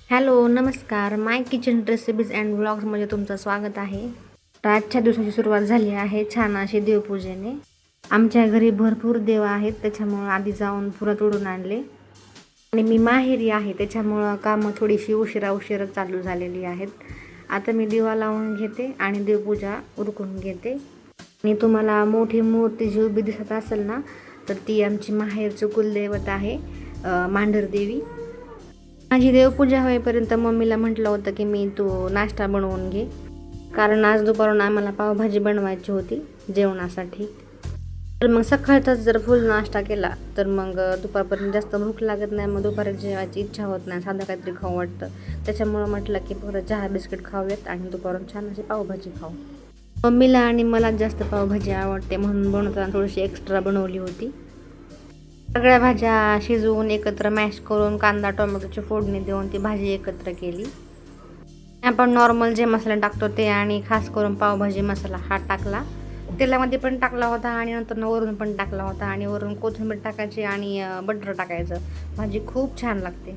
Hello, नमस्कार. माय kitchen recipes and व्लॉग्समध्ये तुमचं स्वागत आहे. तर आजच्या दिवसाची सुरुवात झाली आहे छान अशी देवपूजेने. आमच्या घरी भरपूर देव आहेत, त्याच्यामुळं आधी जाऊन फुलं तोडून आणले आणि मी माहेरी आहे, त्याच्यामुळं कामं थोडीशी उशिरा चालू झालेली आहेत. आता मी दिवा लावून घेते आणि देवपूजा उरकून घेते. आणि तुम्हाला मोठी मूर्ती जी उभी दिसत असेल ना, तर ती आमची माहेरची कुलदैवत आहे, मांढरदेवी. माझी देवपूजा होईपर्यंत मम्मीला म्हटलं होतं की तू नाश्ता बनवून घे, कारण आज दुपारून आम्हाला पावभाजी बनवायची होती जेवणासाठी. तर मग सकाळचाच जर फुल नाश्ता केला तर मग दुपारपर्यंत जास्त भूक लागत नाही, मग दुपारी जेवायची इच्छा होत नाही, साधं काहीतरी खाऊ वाटतं. त्याच्यामुळं म्हटलं की परत चहा बिस्किट खाऊयात आणि दुपारून छान अशी पावभाजी खाऊ. मम्मीला आणि मला जास्त पावभाजी आवडते, म्हणून बनवताना थोडीशी एक्स्ट्रा बनवली होती. सगळ्या भाज्या शिजवून एकत्र मॅश करून कांदा टोमॅटोची फोडणी देऊन ती भाजी एकत्र केली. आपण नॉर्मल जे मसाले टाकतो ते आणि खास करून पावभाजी मसाला हा टाकला. तेलामध्ये पण टाकला होता आणि नंतर वरून पण टाकला होता आणि वरून कोथिंबीर टाकायची आणि बटर टाकायचं. भाजी खूप छान लागते.